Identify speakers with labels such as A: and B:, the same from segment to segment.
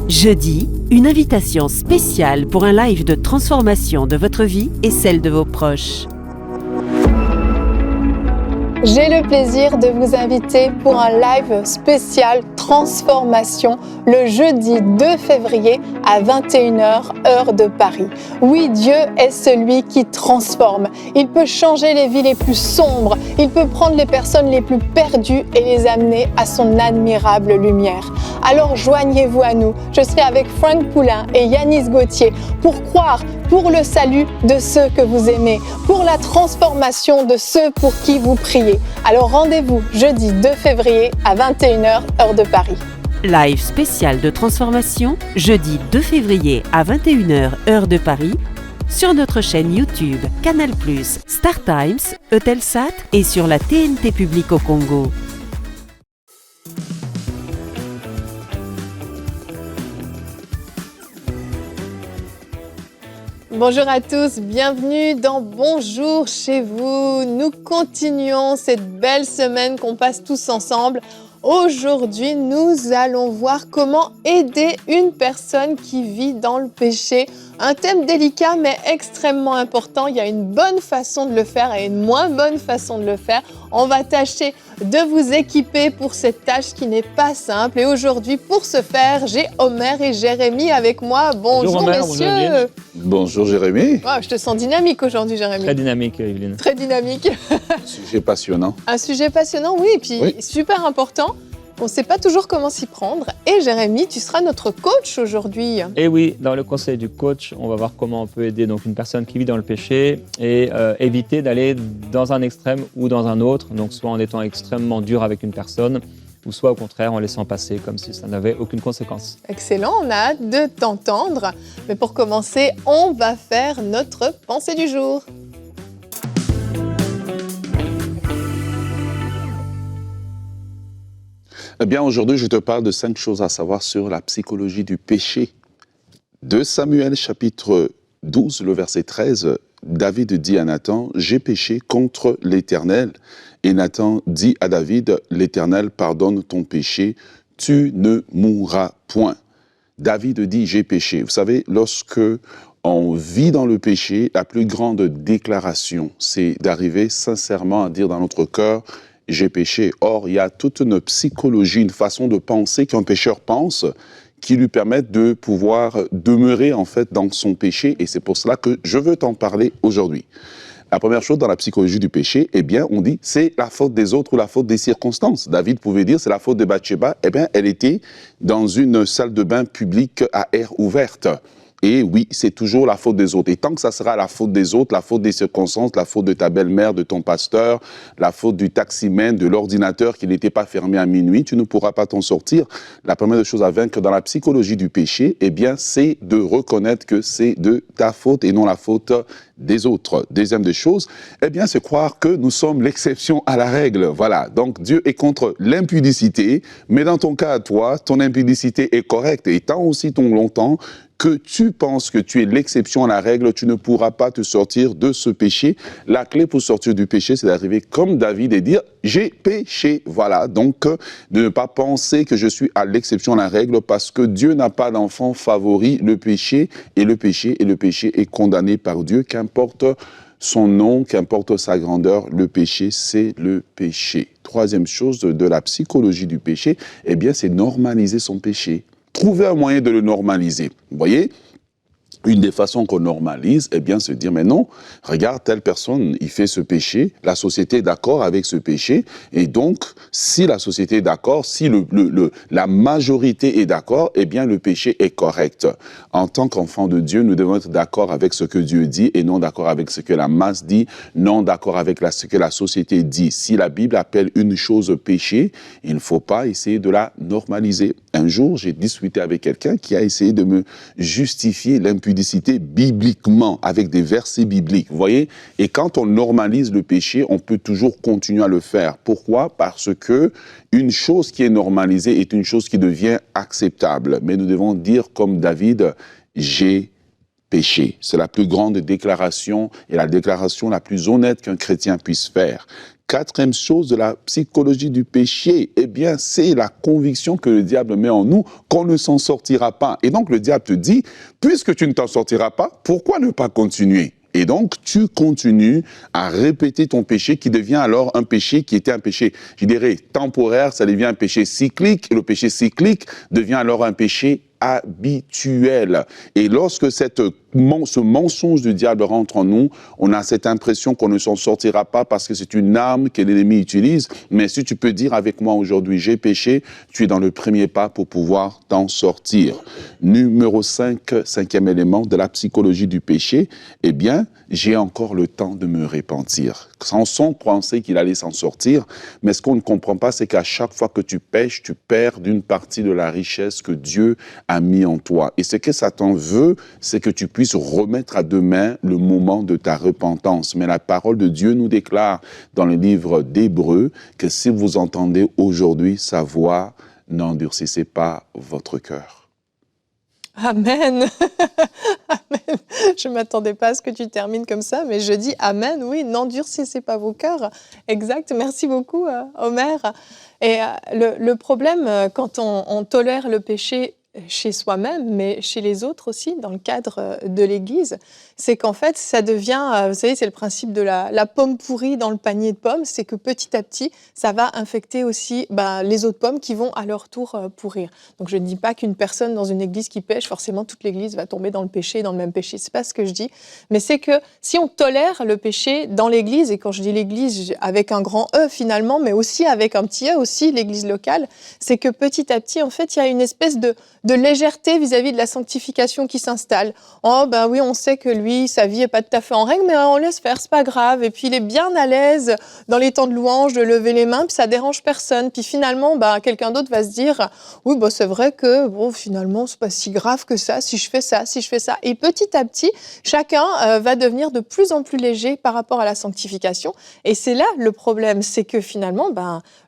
A: Jeudi, une invitation spéciale pour un live de transformation de votre vie et celle de vos proches.
B: J'ai le plaisir de vous inviter pour un live spécial transformation le jeudi 2 février à 21h, heure de Paris. Oui, Dieu est celui qui transforme. Il peut changer les vies les plus sombres. Il peut prendre les personnes les plus perdues et les amener à son admirable lumière. Alors joignez-vous à nous. Je serai avec Franck Poulain et Yanis Gauthier pour croire pour le salut de ceux que vous aimez, pour la transformation de ceux pour qui vous priez. Alors rendez-vous jeudi 2 février à 21h, heure de Paris.
A: Live spécial de transformation, jeudi 2 février à 21h, heure de Paris, sur notre chaîne YouTube, Canal+, Star Times, Eutelsat et sur la TNT publique au Congo.
B: Bonjour à tous, bienvenue dans Bonjour chez vous. Nous continuons cette belle semaine qu'on passe tous ensemble. Aujourd'hui, nous allons voir comment aider une personne qui vit dans le péché. Un thème délicat mais extrêmement important. Il y a une bonne façon de le faire et une moins bonne façon de le faire. On va tâcher de vous équiper pour cette tâche qui n'est pas simple. Et aujourd'hui, pour ce faire, j'ai Omer et Jérémy avec moi. Bonjour
C: Omer,
B: messieurs.
D: Bonjour Jérémy.
B: Wow, je te sens dynamique aujourd'hui, Jérémy.
C: Très dynamique, Evelyne.
B: Très dynamique.
D: Sujet passionnant.
B: Un sujet passionnant, oui, et puis super important. On ne sait pas toujours comment s'y prendre. Et Jérémy, tu seras notre coach aujourd'hui.
C: Et oui, dans le conseil du coach, on va voir comment on peut aider donc une personne qui vit dans le péché et éviter d'aller dans un extrême ou dans un autre. Donc soit en étant extrêmement dur avec une personne, ou soit au contraire en laissant passer comme si ça n'avait aucune conséquence.
B: Excellent, on a hâte de t'entendre. Mais pour commencer, on va faire notre pensée du jour.
D: Eh bien, aujourd'hui, je te parle de 5 choses à savoir sur la psychologie du péché. 2 Samuel, chapitre 12, le verset 13, David dit à Nathan, « J'ai péché contre l'Éternel. » Et Nathan dit à David, « L'Éternel pardonne ton péché, tu ne mourras point. » David dit, « J'ai péché. » Vous savez, lorsque on vit dans le péché, la plus grande déclaration, c'est d'arriver sincèrement à dire dans notre cœur, j'ai péché. Or, il y a toute une psychologie, une façon de penser qu'un pécheur pense, qui lui permettent de pouvoir demeurer en fait dans son péché. Et c'est pour cela que je veux t'en parler aujourd'hui. La première chose dans la psychologie du péché, eh bien, on dit c'est la faute des autres ou la faute des circonstances. David pouvait dire c'est la faute de Bathsheba. Eh bien, elle était dans une salle de bain publique à air ouverte. Et oui, c'est toujours la faute des autres. Et tant que ça sera la faute des autres, la faute des circonstances, la faute de ta belle-mère, de ton pasteur, la faute du taximène, de l'ordinateur qui n'était pas fermé à minuit, tu ne pourras pas t'en sortir. La première chose à vaincre dans la psychologie du péché, eh bien, c'est de reconnaître que c'est de ta faute et non la faute des autres. Deuxième des choses, eh bien, c'est croire que nous sommes l'exception à la règle. Voilà. Donc, Dieu est contre l'impudicité, mais dans ton cas à toi, ton impudicité est correcte. Et tant aussi longtemps que tu penses que tu es l'exception à la règle, tu ne pourras pas te sortir de ce péché. La clé pour sortir du péché, c'est d'arriver comme David et dire « j'ai péché ». Voilà, donc de ne pas penser que je suis à l'exception à la règle parce que Dieu n'a pas d'enfant favori, le péché est condamné par Dieu, qu'importe son nom, qu'importe sa grandeur, le péché, c'est le péché. Troisième chose de la psychologie du péché, eh bien, c'est normaliser son péché. Trouver un moyen de le normaliser. Vous voyez, une des façons qu'on normalise, eh bien, se dire, mais non, regarde, telle personne, il fait ce péché, la société est d'accord avec ce péché, et donc, si la société est d'accord, si la majorité est d'accord, eh bien, le péché est correct. En tant qu'enfant de Dieu, nous devons être d'accord avec ce que Dieu dit, et non d'accord avec ce que la masse dit, non d'accord avec ce que la société dit. Si la Bible appelle une chose péché, il ne faut pas essayer de la normaliser. Un jour, j'ai discuté avec quelqu'un qui a essayé de me justifier l'impudicité bibliquement, avec des versets bibliques, vous voyez. Et quand on normalise le péché, on peut toujours continuer à le faire. Pourquoi? Parce que une chose qui est normalisée est une chose qui devient acceptable. Mais nous devons dire comme David, j'ai péché. C'est la plus grande déclaration et la déclaration la plus honnête qu'un chrétien puisse faire. Quatrième chose de la psychologie du péché, eh bien, c'est la conviction que le diable met en nous qu'on ne s'en sortira pas. Et donc, le diable te dit, puisque tu ne t'en sortiras pas, pourquoi ne pas continuer? Et donc, tu continues à répéter ton péché qui devient alors un péché qui était un péché, je dirais, temporaire, ça devient un péché cyclique, et le péché cyclique devient alors un péché habituel. Et lorsque ce mensonge du diable rentre en nous, on a cette impression qu'on ne s'en sortira pas parce que c'est une arme que l'ennemi utilise. Mais si tu peux dire avec moi aujourd'hui, j'ai péché, tu es dans le premier pas pour pouvoir t'en sortir. Numéro 5, cinquième élément de la psychologie du péché, eh bien, j'ai encore le temps de me repentir. Samson pensait qu'il allait s'en sortir, mais ce qu'on ne comprend pas, c'est qu'à chaque fois que tu pêches, tu perds d'une partie de la richesse que Dieu a mis en toi. Et ce que Satan veut, c'est que tu puisses remettre à demain le moment de ta repentance. Mais la parole de Dieu nous déclare dans le livre d'Hébreux que si vous entendez aujourd'hui sa voix, n'endurcissez pas votre cœur.
B: Amen. Amen. Je ne m'attendais pas à ce que tu termines comme ça, mais je dis Amen, oui, n'endurcissez pas vos cœurs. Exact, merci beaucoup, Omer. Et le problème, quand on tolère le péché chez soi-même, mais chez les autres aussi, dans le cadre de l'Église, c'est qu'en fait, ça devient, vous savez, c'est le principe de la pomme pourrie dans le panier de pommes, c'est que petit à petit, ça va infecter aussi les autres pommes qui vont à leur tour pourrir. Donc je ne dis pas qu'une personne dans une église qui pêche, forcément toute l'église va tomber dans le péché, dans le même péché, c'est pas ce que je dis, mais c'est que si on tolère le péché dans l'église, et quand je dis l'église avec un grand E finalement, mais aussi avec un petit E aussi, l'église locale, c'est que petit à petit, en fait, il y a une espèce de légèreté vis-à-vis de la sanctification qui s'installe. Oh oui, on sait que lui, sa vie est pas tout à fait en règle, mais on laisse faire, c'est pas grave. Et puis il est bien à l'aise dans les temps de louange de lever les mains, puis ça dérange personne. Puis finalement, quelqu'un d'autre va se dire, oui, c'est vrai que finalement c'est pas si grave que ça si je fais ça, si je fais ça. Et petit à petit, chacun va devenir de plus en plus léger par rapport à la sanctification. Et c'est là le problème, c'est que finalement,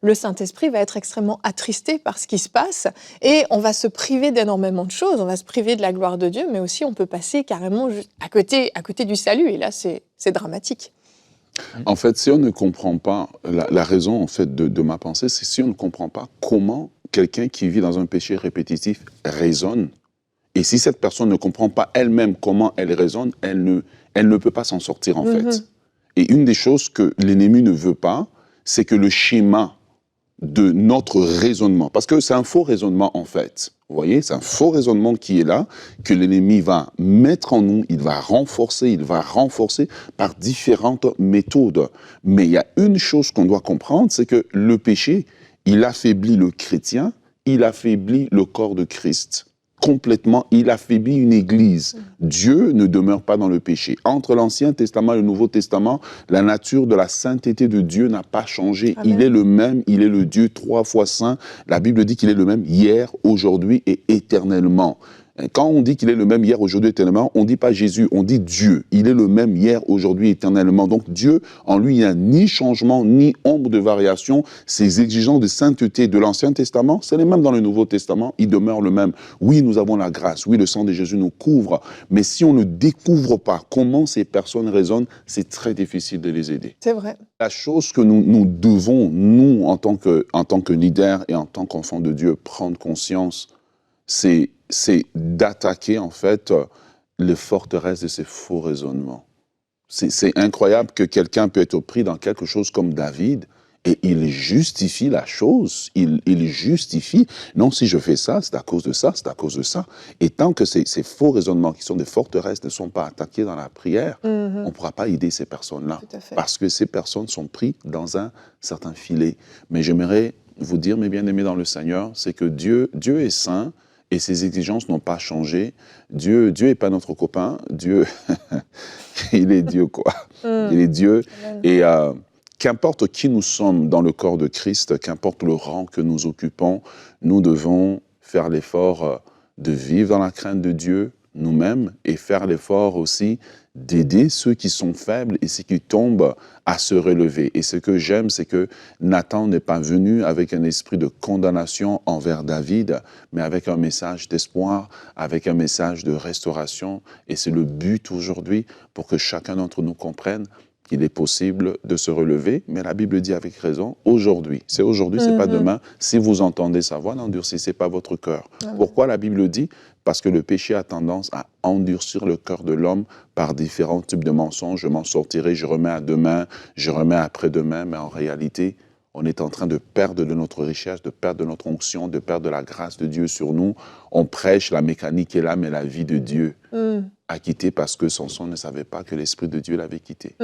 B: le Saint-Esprit va être extrêmement attristé par ce qui se passe, et on va se priver d'énormément de choses. On va se priver de la gloire de Dieu, mais aussi on peut passer carrément à côté du salut. Et là, c'est dramatique.
D: En fait, si on ne comprend pas, la raison en fait de ma pensée, c'est si on ne comprend pas comment quelqu'un qui vit dans un péché répétitif raisonne, et si cette personne ne comprend pas elle-même comment elle raisonne, elle ne peut pas s'en sortir en fait. Et une des choses que l'ennemi ne veut pas, c'est que le schéma de notre raisonnement, parce que c'est un faux raisonnement en fait. Vous voyez, c'est un faux raisonnement qui est là, que l'ennemi va mettre en nous, il va renforcer par différentes méthodes. Mais il y a une chose qu'on doit comprendre, c'est que le péché, il affaiblit le chrétien, il affaiblit le corps de Christ. Complètement, il affaiblit une église. Dieu ne demeure pas dans le péché. Entre l'Ancien Testament et le Nouveau Testament, la nature de la sainteté de Dieu n'a pas changé. Amen. Il est le même, il est le Dieu 3 fois saint. La Bible dit qu'il est le même hier, aujourd'hui et éternellement. Quand on dit qu'il est le même hier, aujourd'hui, éternellement, on ne dit pas Jésus, on dit Dieu. Il est le même hier, aujourd'hui, éternellement. Donc Dieu, en lui, il n'y a ni changement, ni ombre de variation. Ses exigences de sainteté de l'Ancien Testament, c'est les mêmes dans le Nouveau Testament, il demeure le même. Oui, nous avons la grâce, oui, le sang de Jésus nous couvre, mais si on ne découvre pas comment ces personnes raisonnent, c'est très difficile de les aider.
B: C'est vrai.
D: La chose que nous devons, nous, en tant que leaders et en tant qu'enfants de Dieu, prendre conscience, c'est d'attaquer en fait les forteresses de ces faux raisonnements. C'est incroyable que quelqu'un peut être pris dans quelque chose comme David et il justifie la chose, il justifie, non, si je fais ça, c'est à cause de ça, c'est à cause de ça. Et tant que ces faux raisonnements qui sont des forteresses ne sont pas attaqués dans la prière, on ne pourra pas aider ces personnes-là. Parce que ces personnes sont prises dans un certain filet. Mais j'aimerais vous dire, mes bien-aimés dans le Seigneur, c'est que Dieu est saint, et ses exigences n'ont pas changé. Dieu n'est pas notre copain. Dieu, il est Dieu, quoi. Il est Dieu. Et qu'importe qui nous sommes dans le corps de Christ, qu'importe le rang que nous occupons, nous devons faire l'effort de vivre dans la crainte de Dieu, nous-mêmes et faire l'effort aussi d'aider ceux qui sont faibles et ceux qui tombent à se relever. Et ce que j'aime, c'est que Nathan n'est pas venu avec un esprit de condamnation envers David, mais avec un message d'espoir, avec un message de restauration. Et c'est le but aujourd'hui pour que chacun d'entre nous comprenne qu'il est possible de se relever, mais la Bible dit avec raison, aujourd'hui. C'est aujourd'hui, c'est pas demain. Si vous entendez sa voix, n'endurcissez pas votre cœur. Pourquoi la Bible dit? Parce que le péché a tendance à endurcir le cœur de l'homme par différents types de mensonges. Je m'en sortirai, je remets à demain, je remets à après-demain, mais en réalité, on est en train de perdre de notre richesse, de perdre de notre onction, de perdre de la grâce de Dieu sur nous. On prêche la mécanique et l'âme et la vie de Dieu a quitté parce que Samson ne savait pas que l'Esprit de Dieu l'avait quitté.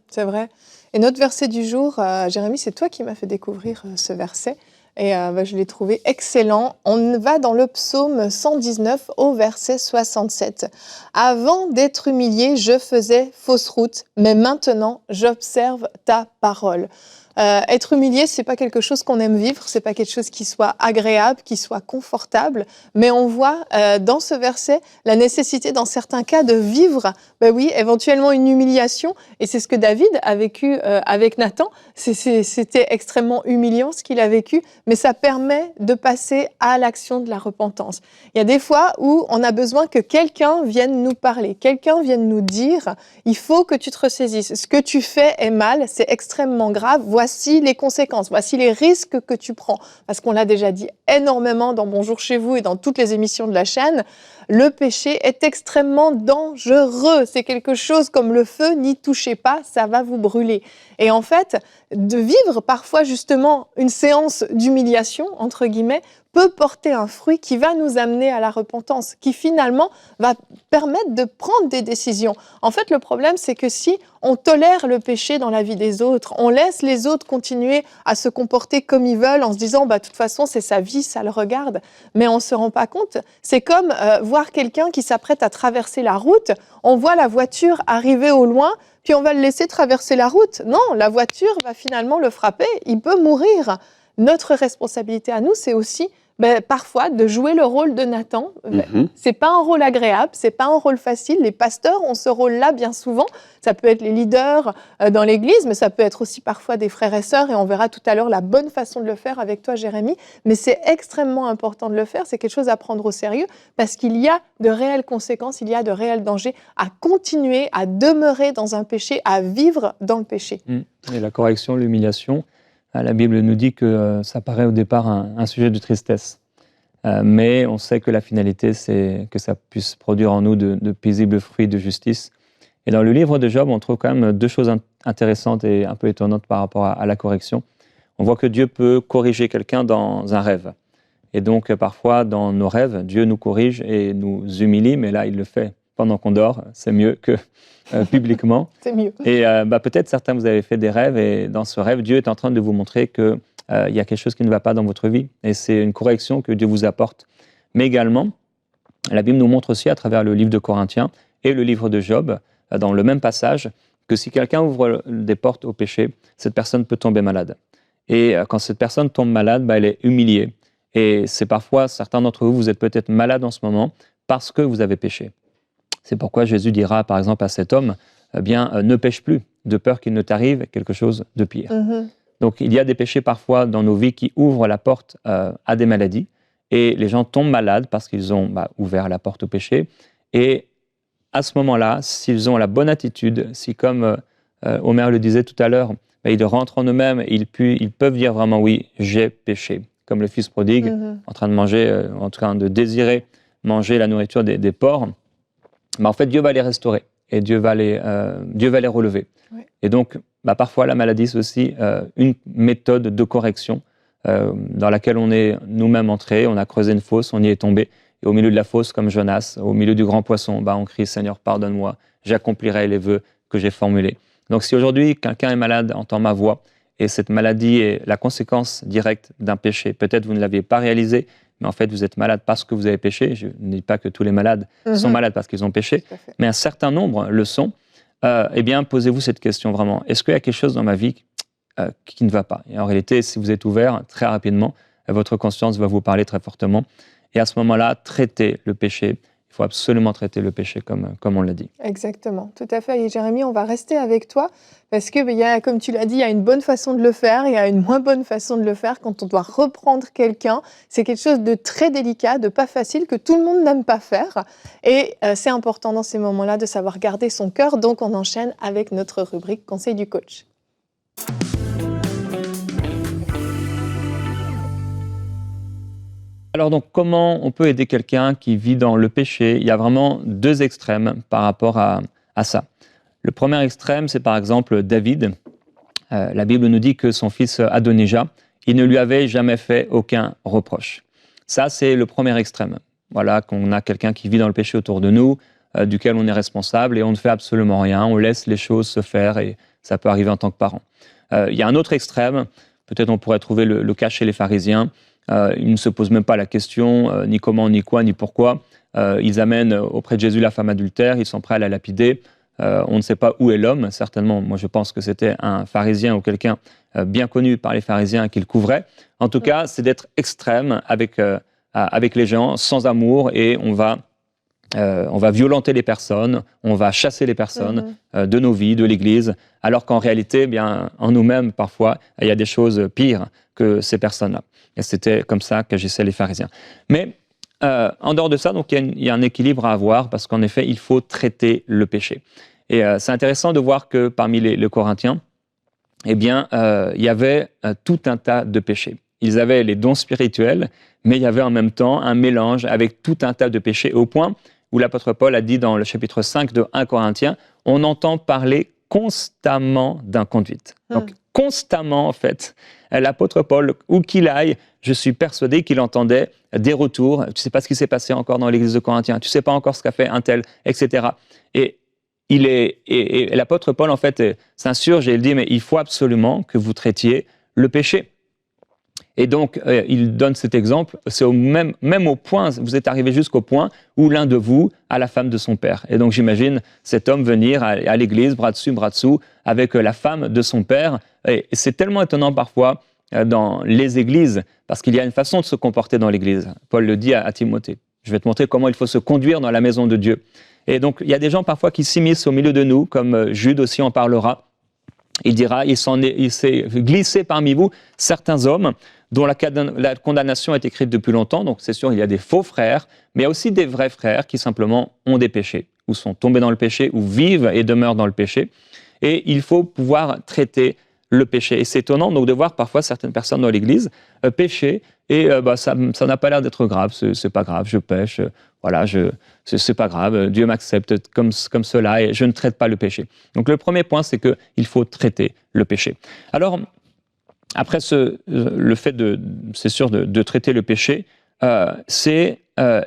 B: C'est vrai. Et notre verset du jour, Jérémie, c'est toi qui m'as fait découvrir ce verset. Et je l'ai trouvé excellent. On va dans le psaume 119 au verset 67. « Avant d'être humilié, je faisais fausse route, mais maintenant, j'observe ta parole. » Être humilié, c'est pas quelque chose qu'on aime vivre, c'est pas quelque chose qui soit agréable, qui soit confortable, mais on voit dans ce verset la nécessité dans certains cas de vivre, éventuellement une humiliation, et c'est ce que David a vécu avec Nathan. C'était extrêmement humiliant ce qu'il a vécu, mais ça permet de passer à l'action de la repentance. Il y a des fois où on a besoin que quelqu'un vienne nous parler, quelqu'un vienne nous dire, il faut que tu te ressaisisses, ce que tu fais est mal, c'est extrêmement grave, voici les conséquences, voici les risques que tu prends. Parce qu'on l'a déjà dit énormément dans Bonjour chez vous et dans toutes les émissions de la chaîne, le péché est extrêmement dangereux. C'est quelque chose comme le feu, n'y touchez pas, ça va vous brûler. Et en fait, de vivre parfois justement une séance d'humiliation, entre guillemets, peut porter un fruit qui va nous amener à la repentance, qui finalement va permettre de prendre des décisions. En fait, le problème, c'est que si on tolère le péché dans la vie des autres, on laisse les autres continuer à se comporter comme ils veulent en se disant, de toute façon, c'est sa vie, ça le regarde, mais on ne se rend pas compte. C'est comme voir quelqu'un qui s'apprête à traverser la route, on voit la voiture arriver au loin, puis on va le laisser traverser la route. Non, la voiture va finalement le frapper, il peut mourir. Notre responsabilité à nous, c'est aussi parfois de jouer le rôle de Nathan. C'est pas un rôle agréable, c'est pas un rôle facile. Les pasteurs ont ce rôle-là bien souvent. Ça peut être les leaders dans l'église, mais ça peut être aussi parfois des frères et sœurs, et on verra tout à l'heure la bonne façon de le faire avec toi, Jérémie. Mais c'est extrêmement important de le faire, c'est quelque chose à prendre au sérieux, parce qu'il y a de réelles conséquences, il y a de réels dangers à continuer, à demeurer dans un péché, à vivre dans le péché.
C: Et la correction, l'humiliation, la Bible nous dit que ça paraît au départ un sujet de tristesse, mais on sait que la finalité, c'est que ça puisse produire en nous de paisibles fruits de justice. Et dans le livre de Job, on trouve quand même deux choses intéressantes et un peu étonnantes par rapport à la correction. On voit que Dieu peut corriger quelqu'un dans un rêve. Et donc, parfois, dans nos rêves, Dieu nous corrige et nous humilie, mais là, il le fait pendant qu'on dort. C'est mieux que publiquement.
B: C'est mieux.
C: Et peut-être certains, vous avez fait des rêves, et dans ce rêve, Dieu est en train de vous montrer qu'il y a quelque chose qui ne va pas dans votre vie. Et c'est une correction que Dieu vous apporte. Mais également, la Bible nous montre aussi à travers le livre de Corinthiens et le livre de Job, dans le même passage, que si quelqu'un ouvre des portes au péché, cette personne peut tomber malade. Et quand cette personne tombe malade, elle est humiliée. Et c'est parfois, certains d'entre vous, vous êtes peut-être malade en ce moment parce que vous avez péché. C'est pourquoi Jésus dira, par exemple, à cet homme, ne pêche plus, de peur qu'il ne t'arrive quelque chose de pire. Donc, il y a des péchés parfois dans nos vies qui ouvrent la porte à des maladies, et les gens tombent malades parce qu'ils ont ouvert la porte au péché. Et à ce moment-là, s'ils ont la bonne attitude, si comme Omer le disait tout à l'heure, ils rentrent en eux-mêmes, ils peuvent dire vraiment, oui, j'ai péché. Comme le fils prodigue, en train de manger, en train de désirer manger la nourriture des porcs. En fait, Dieu va les restaurer et Dieu va les relever. Oui. Et donc, parfois, la maladie, c'est aussi une méthode de correction dans laquelle on est nous-mêmes entrés, on a creusé une fosse, on y est tombé. Et au milieu de la fosse, comme Jonas, au milieu du grand poisson, on crie « Seigneur, pardonne-moi, j'accomplirai les vœux que j'ai formulés ». Donc, si aujourd'hui, quelqu'un est malade, entend ma voix, et cette maladie est la conséquence directe d'un péché, peut-être vous ne l'aviez pas réalisé, mais en fait, vous êtes malade parce que vous avez péché. Je ne dis pas que tous les malades sont malades parce qu'ils ont péché, mais un certain nombre le sont. Posez-vous cette question vraiment. Est-ce qu'il y a quelque chose dans ma vie qui ne va pas? Et en réalité, si vous êtes ouvert, très rapidement, votre conscience va vous parler très fortement. Et à ce moment-là, traitez le péché. Il Il faut absolument traiter le péché comme on l'a dit.
B: Exactement, tout à fait. Et Jérémie, on va rester avec toi parce que, il y a, comme tu l'as dit, il y a une bonne façon de le faire, il y a une moins bonne façon de le faire quand on doit reprendre quelqu'un. C'est quelque chose de très délicat, de pas facile, que tout le monde n'aime pas faire. Et c'est important dans ces moments-là de savoir garder son cœur. Donc, on enchaîne avec notre rubrique Conseil du coach.
C: Alors donc, comment on peut aider quelqu'un qui vit dans le péché? Il y a vraiment deux extrêmes par rapport à ça. Le premier extrême, c'est par exemple David. La Bible nous dit que son fils Adonijah, il ne lui avait jamais fait aucun reproche. Ça, c'est le premier extrême. Voilà, qu'on a quelqu'un qui vit dans le péché autour de nous, duquel on est responsable et on ne fait absolument rien, on laisse les choses se faire et ça peut arriver en tant que parent. Il y a un autre extrême, peut-être on pourrait trouver le cas chez les pharisiens. Ils ne se posent même pas la question, ni comment, ni quoi, ni pourquoi. Ils amènent auprès de Jésus la femme adultère, ils sont prêts à la lapider. On ne sait pas où est l'homme, certainement. Moi, je pense que c'était un pharisien ou quelqu'un bien connu par les pharisiens qui le couvrait. En tout cas, c'est d'être extrême avec les gens, sans amour, et on va violenter les personnes, on va chasser les personnes de nos vies, de l'Église, alors qu'en réalité, eh bien, en nous-mêmes, parfois, il y a des choses pires que ces personnes-là. Et c'était comme ça qu'agissaient les pharisiens. Mais en dehors de ça, donc, il y a un équilibre à avoir, parce qu'en effet, il faut traiter le péché. Et c'est intéressant de voir que parmi les Corinthiens, eh bien, il y avait tout un tas de péchés. Ils avaient les dons spirituels, mais il y avait en même temps un mélange avec tout un tas de péchés, au point où l'apôtre Paul a dit dans le chapitre 5 de 1 Corinthiens, on entend parler constamment d'inconduite. Donc, constamment, en fait, l'apôtre Paul, où qu'il aille, je suis persuadé qu'il entendait des retours. Tu ne sais pas ce qui s'est passé encore dans l'église de Corinthiens, tu ne sais pas encore ce qu'a fait un tel, etc. Et l'apôtre Paul, en fait, s'insurge et il dit, mais il faut absolument que vous traitiez le péché. Et donc, il donne cet exemple, c'est même au point, vous êtes arrivé jusqu'au point où l'un de vous a la femme de son père. Et donc, j'imagine cet homme venir à l'église, bras dessous, avec la femme de son père. Et c'est tellement étonnant parfois dans les églises, parce qu'il y a une façon de se comporter dans l'église. Paul le dit à Timothée. Je vais te montrer comment il faut se conduire dans la maison de Dieu. Et donc, il y a des gens parfois qui s'immiscent au milieu de nous, comme Jude aussi en parlera. Il dira, il s'est glissé parmi vous certains hommes dont la condamnation est écrite depuis longtemps. Donc c'est sûr, il y a des faux frères, mais il y a aussi des vrais frères qui simplement ont des péchés, ou sont tombés dans le péché, ou vivent et demeurent dans le péché. Et il faut pouvoir traiter le péché. Et c'est étonnant donc de voir parfois certaines personnes dans l'Église pécher, et ça n'a pas l'air d'être grave, c'est pas grave, je pêche, voilà, c'est pas grave, Dieu m'accepte comme cela, et je ne traite pas le péché. Donc le premier point, c'est qu'il faut traiter le péché. Alors, après le fait c'est sûr, de traiter le péché, il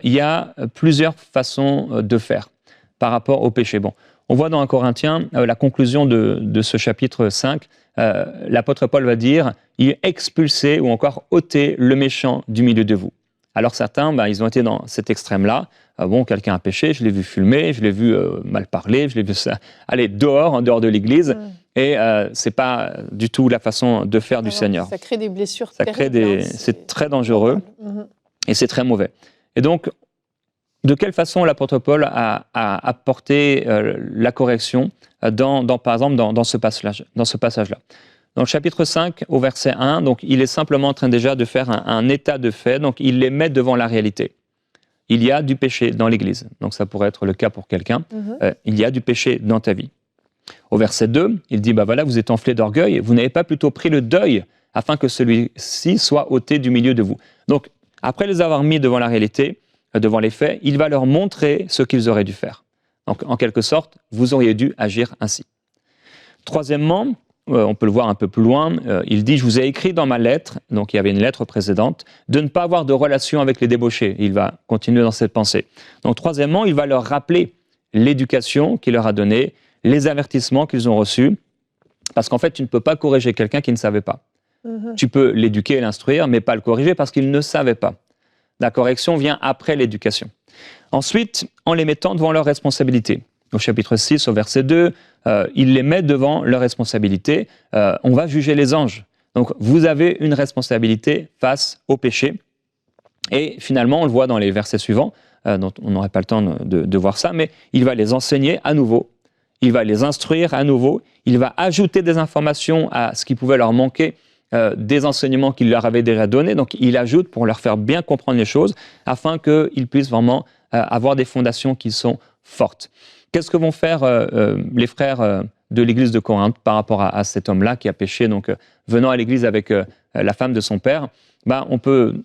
C: y a plusieurs façons de faire par rapport au péché. Bon, on voit dans 1 Corinthiens, la conclusion de ce chapitre 5, l'apôtre Paul va dire « Il expulsez ou encore ôtez le méchant du milieu de vous ». Alors certains, ils ont été dans cet extrême-là. Bon, quelqu'un a péché, je l'ai vu fumer, je l'ai vu mal parler, je l'ai vu aller en dehors de l'église. Et c'est pas du tout la façon de faire du Seigneur.
B: Ça crée des blessures
C: terribles. C'est très dangereux et c'est très mauvais. Et donc, de quelle façon l'apôtre Paul a apporté la correction par exemple, dans ce passage-là. Dans le chapitre 5, au verset 1, donc, il est simplement en train déjà de faire un état de fait, donc il les met devant la réalité. Il y a du péché dans l'Église, donc ça pourrait être le cas pour quelqu'un. Il y a du péché dans ta vie. Au verset 2, il dit, voilà, vous êtes enflés d'orgueil, vous n'avez pas plutôt pris le deuil afin que celui-ci soit ôté du milieu de vous. Donc, après les avoir mis devant la réalité, devant les faits, il va leur montrer ce qu'ils auraient dû faire. Donc, en quelque sorte, vous auriez dû agir ainsi. Troisièmement, on peut le voir un peu plus loin, il dit « Je vous ai écrit dans ma lettre », donc il y avait une lettre précédente, « de ne pas avoir de relation avec les débauchés ». Il va continuer dans cette pensée. Donc troisièmement, il va leur rappeler l'éducation qu'il leur a donnée, les avertissements qu'ils ont reçus, parce qu'en fait, tu ne peux pas corriger quelqu'un qui ne savait pas. Tu peux l'éduquer et l'instruire, mais pas le corriger parce qu'il ne savait pas. La correction vient après l'éducation. Ensuite, en les mettant devant leurs responsabilités. Au chapitre 6, au verset 2, il les met devant leurs responsabilités. On va juger les anges. Donc, vous avez une responsabilité face au péché. Et finalement, on le voit dans les versets suivants, dont on n'aurait pas le temps de voir ça, mais il va les enseigner à nouveau, il va les instruire à nouveau, il va ajouter des informations à ce qui pouvait leur manquer, des enseignements qu'il leur avait déjà donnés. Donc, il ajoute pour leur faire bien comprendre les choses, afin qu'ils puissent vraiment avoir des fondations qui sont fortes. Qu'est-ce que vont faire les frères de l'église de Corinthe par rapport à cet homme-là qui a péché, donc venant à l'église avec la femme de son père? On peut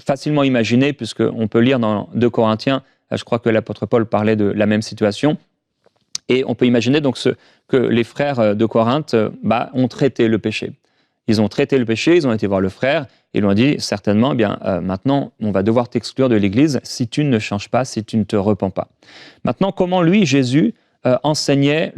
C: facilement imaginer, puisqu'on peut lire dans 2 Corinthiens, je crois que l'apôtre Paul parlait de la même situation, et on peut imaginer donc que les frères de Corinthe ont traité le péché. Ils ont traité le péché, ils ont été voir le frère, et ils lui ont dit certainement, maintenant, on va devoir t'exclure de l'église si tu ne changes pas, si tu ne te repens pas. Maintenant, comment lui, Jésus, enseignait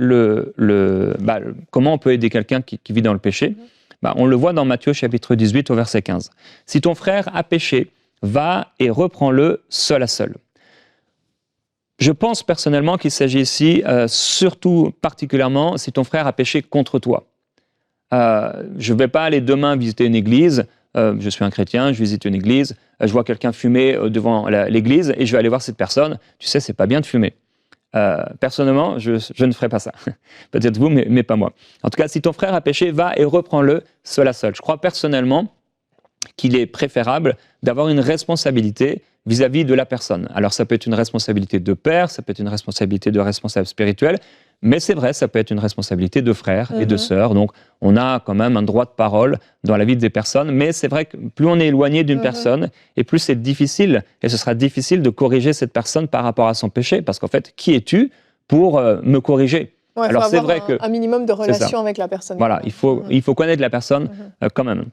C: comment on peut aider quelqu'un qui vit dans le péché? On le voit dans Matthieu chapitre 18 au verset 15. « Si ton frère a péché, va et reprends-le seul à seul. » Je pense personnellement qu'il s'agit ici, surtout particulièrement, si ton frère a péché contre toi. Je ne vais pas aller demain visiter une église, je suis un chrétien, je visite une église, je vois quelqu'un fumer devant l'église et je vais aller voir cette personne. Tu sais, c'est pas bien de fumer. Personnellement, je ne ferai pas ça. Peut-être vous, mais pas moi. En tout cas, si ton frère a péché, va et reprends-le seul à seul. Je crois personnellement qu'il est préférable d'avoir une responsabilité vis-à-vis de la personne. Alors, ça peut être une responsabilité de père, ça peut être une responsabilité de responsable spirituel, mais c'est vrai, ça peut être une responsabilité de frère et de sœur. Donc, on a quand même un droit de parole dans la vie des personnes, mais c'est vrai que plus on est éloigné d'une personne, et plus c'est difficile, et ce sera difficile de corriger cette personne par rapport à son péché, parce qu'en fait, qui es-tu pour me corriger?
B: Ouais, alors, c'est vrai un minimum de relation avec la personne.
C: Voilà, il faut connaître la personne quand même.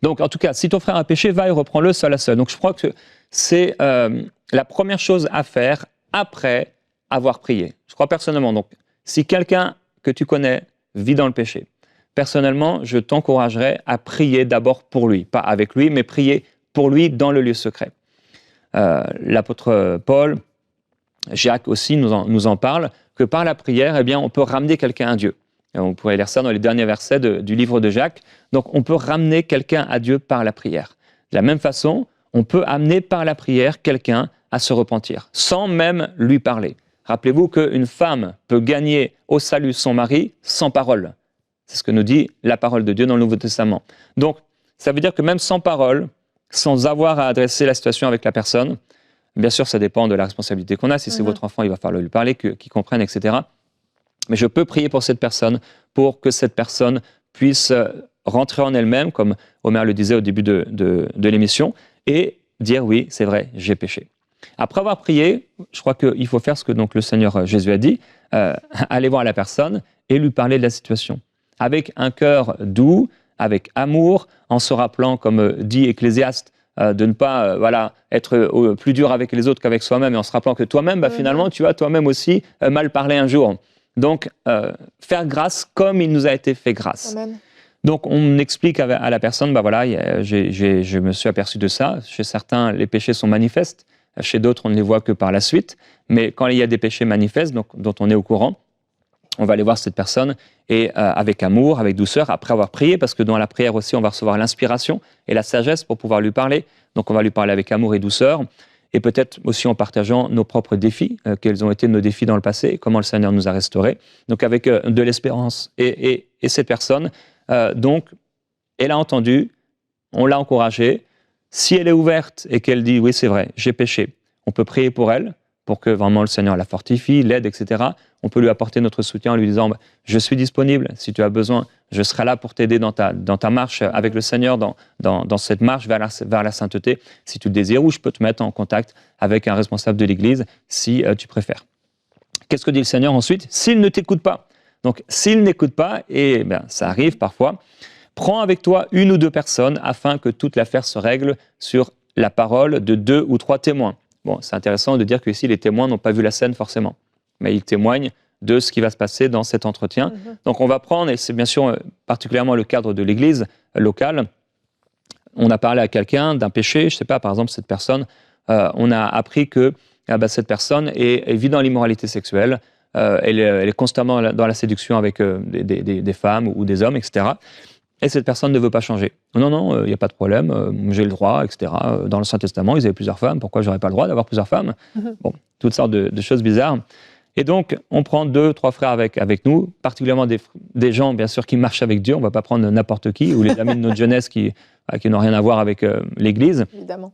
C: Donc, en tout cas, si ton frère a péché, va et reprends-le seul à seul. Donc, je crois que c'est la première chose à faire après avoir prié. Je crois personnellement. Donc, si quelqu'un que tu connais vit dans le péché, personnellement, je t'encouragerais à prier d'abord pour lui. Pas avec lui, mais prier pour lui dans le lieu secret. L'apôtre Paul, Jacques aussi nous en parle, que par la prière, on peut ramener quelqu'un à Dieu. Et on pourrait lire ça dans les derniers versets du livre de Jacques. Donc, on peut ramener quelqu'un à Dieu par la prière. De la même façon, on peut amener par la prière quelqu'un à se repentir, sans même lui parler. Rappelez-vous qu'une femme peut gagner au salut son mari sans parole. C'est ce que nous dit la parole de Dieu dans le Nouveau Testament. Donc, ça veut dire que même sans parole, sans avoir à adresser la situation avec la personne, bien sûr, ça dépend de la responsabilité qu'on a. Si c'est votre enfant, il va falloir lui parler, qu'il comprenne, etc. Mais je peux prier pour cette personne, pour que cette personne puisse rentrer en elle-même, comme Omer le disait au début de l'émission, et dire oui, c'est vrai, j'ai péché. Après avoir prié, je crois qu'il faut faire ce que donc, le Seigneur Jésus a dit, aller voir la personne et lui parler de la situation. Avec un cœur doux, avec amour, en se rappelant, comme dit Ecclésiaste, de ne pas être plus dur avec les autres qu'avec soi-même, et en se rappelant que toi-même, finalement, tu as toi-même aussi mal parlé un jour. Donc, faire grâce comme il nous a été fait grâce. Amen. Donc, on explique à la personne, je me suis aperçu de ça. Chez certains, les péchés sont manifestes. Chez d'autres, on ne les voit que par la suite. Mais quand il y a des péchés manifestes, donc, dont on est au courant, on va aller voir cette personne et avec amour, avec douceur, après avoir prié, parce que dans la prière aussi, on va recevoir l'inspiration et la sagesse pour pouvoir lui parler. Donc, on va lui parler avec amour et douceur. Et peut-être aussi en partageant nos propres défis, quels ont été nos défis dans le passé, comment le Seigneur nous a restaurés. Donc avec de l'espérance. Et cette personne, donc, elle a entendu, on l'a encouragée. Si elle est ouverte et qu'elle dit « oui, c'est vrai, j'ai péché », on peut prier pour elle, pour que vraiment le Seigneur la fortifie, l'aide, etc. On peut lui apporter notre soutien en lui disant « je suis disponible, si tu as besoin, je serai là pour t'aider dans ta marche avec le Seigneur, dans cette marche vers la sainteté, si tu le désires, ou je peux te mettre en contact avec un responsable de l'Église, si tu préfères. » Qu'est-ce que dit le Seigneur ensuite? S'il ne t'écoute pas. Donc, s'il n'écoute pas, et ça arrive parfois, prends avec toi 1 ou 2 personnes afin que toute l'affaire se règle sur la parole de 2 ou 3 témoins. Bon, c'est intéressant de dire que ici, les témoins n'ont pas vu la scène forcément, mais ils témoignent de ce qui va se passer dans cet entretien. Donc, on va prendre, et c'est bien sûr particulièrement le cadre de l'Église locale, on a parlé à quelqu'un d'un péché, je ne sais pas, par exemple, cette personne, on a appris que cette personne vit dans l'immoralité sexuelle, elle est constamment dans la séduction avec des femmes ou des hommes, etc. et cette personne ne veut pas changer. Non, il n'y a pas de problème, j'ai le droit, etc. Dans l'Ancien Testament, ils avaient plusieurs femmes, pourquoi j'aurais pas le droit d'avoir plusieurs femmes? Bon, toutes sortes de choses bizarres. Et donc, on prend 2, 3 frères avec nous, particulièrement des gens, bien sûr, qui marchent avec Dieu. On ne va pas prendre n'importe qui, ou les amis de notre jeunesse qui n'ont rien à voir avec l'Église.
B: Évidemment.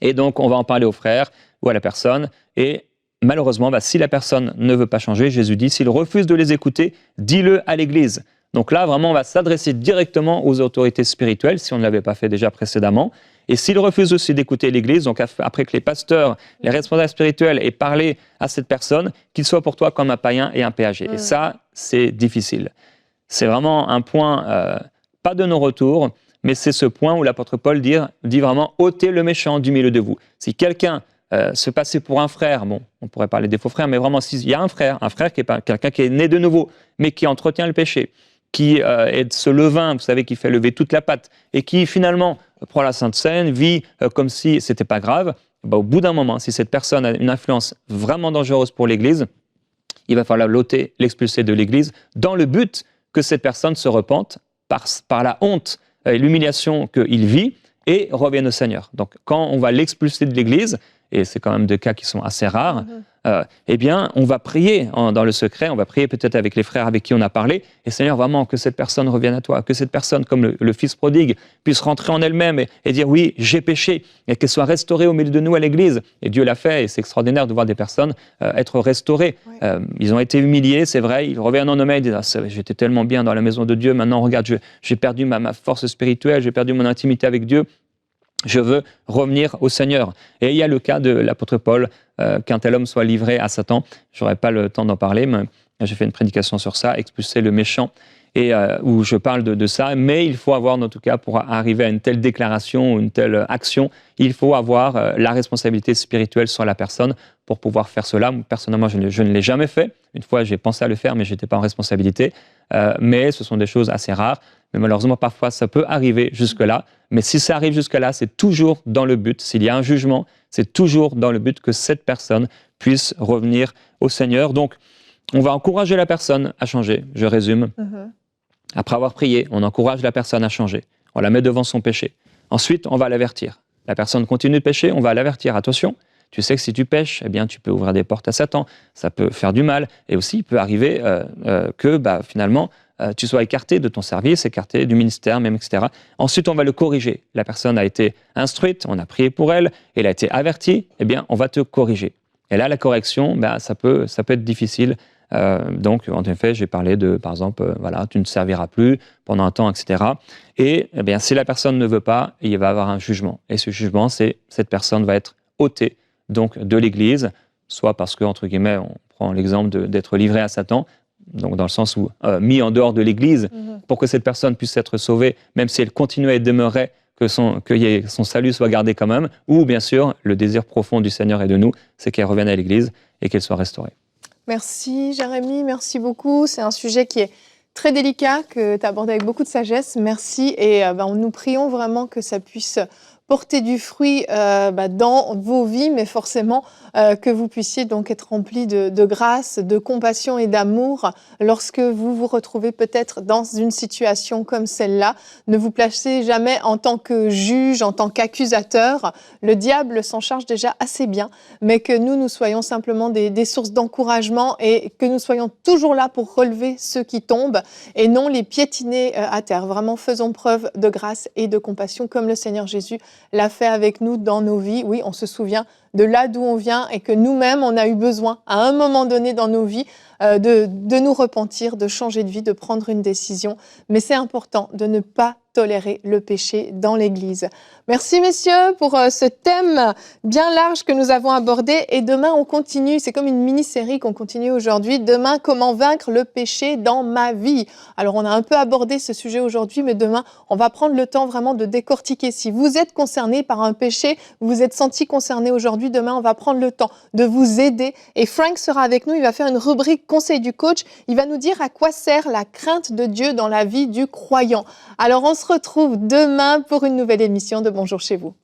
C: Et donc, on va en parler aux frères ou à la personne. Et malheureusement, si la personne ne veut pas changer, Jésus dit, s'il refuse de les écouter, dis-le à l'Église. Donc là, vraiment, on va s'adresser directement aux autorités spirituelles, si on ne l'avait pas fait déjà précédemment. Et s'il refuse aussi d'écouter l'Église, donc après que les pasteurs, les responsables spirituels aient parlé à cette personne, qu'il soit pour toi comme un païen et un péager. Et ça, c'est difficile. C'est vraiment un point, pas de non-retour, mais c'est ce point où l'apôtre Paul dit vraiment « ôtez le méchant du milieu de vous ». Si quelqu'un se passait pour un frère, bon, on pourrait parler des faux frères, mais vraiment, s'il y a un frère qui est quelqu'un qui est né de nouveau, mais qui entretient le péché, qui est ce levain, vous savez, qui fait lever toute la pâte, et qui finalement prend la Sainte Seine, vit comme si c'était pas grave, au bout d'un moment, si cette personne a une influence vraiment dangereuse pour l'Église, il va falloir l'ôter, l'expulser de l'Église, dans le but que cette personne se repente par la honte et l'humiliation qu'il vit, et revienne au Seigneur. Donc, quand on va l'expulser de l'Église, et c'est quand même des cas qui sont assez rares, eh bien, on va prier dans le secret, on va prier peut-être avec les frères avec qui on a parlé, et Seigneur, vraiment, que cette personne revienne à toi, que cette personne, comme le fils prodigue, puisse rentrer en elle-même et dire, oui, j'ai péché, et qu'elle soit restaurée au milieu de nous à l'Église. Et Dieu l'a fait, et c'est extraordinaire de voir des personnes être restaurées. Oui. Ils ont été humiliés, c'est vrai, ils reviennent en eux-mêmes, ils disent, j'étais tellement bien dans la maison de Dieu, maintenant, regarde, j'ai perdu ma force spirituelle, j'ai perdu mon intimité avec Dieu. Je veux revenir au Seigneur. Et il y a le cas de l'apôtre Paul, qu'un tel homme soit livré à Satan. Je n'aurai pas le temps d'en parler, mais j'ai fait une prédication sur ça, expulser le méchant, et où je parle de ça. Mais il faut avoir, en tout cas, pour arriver à une telle déclaration, une telle action, il faut avoir la responsabilité spirituelle sur la personne pour pouvoir faire cela. Personnellement, je ne l'ai jamais fait. Une fois, j'ai pensé à le faire, mais je n'étais pas en responsabilité. Mais ce sont des choses assez rares. Mais malheureusement, parfois, ça peut arriver jusque-là. Mais si ça arrive jusque-là, c'est toujours dans le but, s'il y a un jugement, c'est toujours dans le but que cette personne puisse revenir au Seigneur. Donc, on va encourager la personne à changer. Je résume. Après avoir prié, on encourage la personne à changer. On la met devant son péché. Ensuite, on va l'avertir. La personne continue de pécher, on va l'avertir. Attention, tu sais que si tu pêches, eh bien, tu peux ouvrir des portes à Satan. Ça peut faire du mal. Et aussi, il peut arriver que finalement, tu sois écarté de ton service, écarté du ministère même, etc. Ensuite, on va le corriger. La personne a été instruite, on a prié pour elle, elle a été avertie, eh bien, on va te corriger. Et là, la correction, ça peut être difficile. Donc, en effet, j'ai parlé de, par exemple, tu ne serviras plus pendant un temps, etc. Et eh bien, si la personne ne veut pas, il va y avoir un jugement. Et ce jugement, c'est cette personne va être ôtée donc, de l'Église, soit parce que, entre guillemets, on prend l'exemple d'être livré à Satan, donc dans le sens où mis en dehors de l'Église, pour que cette personne puisse être sauvée, même si elle continuait et demeurait, que son salut soit gardé quand même, ou bien sûr, le désir profond du Seigneur et de nous, c'est qu'elle revienne à l'Église et qu'elle soit restaurée.
B: Merci Jérémy, merci beaucoup. C'est un sujet qui est très délicat, que tu as abordé avec beaucoup de sagesse. Merci et nous prions vraiment que ça puisse porter du fruit dans vos vies, mais forcément que vous puissiez donc être remplis de grâce, de compassion et d'amour lorsque vous vous retrouvez peut-être dans une situation comme celle-là. Ne vous placez jamais en tant que juge, en tant qu'accusateur. Le diable s'en charge déjà assez bien, mais que nous soyons simplement des sources d'encouragement et que nous soyons toujours là pour relever ceux qui tombent et non les piétiner à terre. Vraiment, faisons preuve de grâce et de compassion comme le Seigneur Jésus l'a fait avec nous dans nos vies. Oui, on se souvient de là d'où on vient et que nous-mêmes, on a eu besoin à un moment donné dans nos vies de nous repentir, de changer de vie, de prendre une décision. Mais c'est important de ne pas tolérer le péché dans l'Église. Merci messieurs pour ce thème bien large que nous avons abordé. Et demain, on continue. C'est comme une mini-série qu'on continue aujourd'hui. Demain, comment vaincre le péché dans ma vie. Alors, on a un peu abordé ce sujet aujourd'hui, mais demain, on va prendre le temps vraiment de décortiquer. Si vous êtes concerné par un péché, vous vous êtes senti concerné aujourd'hui, demain, on va prendre le temps de vous aider. Et Frank sera avec nous. Il va faire une rubrique conseil du coach. Il va nous dire à quoi sert la crainte de Dieu dans la vie du croyant. Alors, on se retrouve demain pour une nouvelle émission de Bonjour chez vous.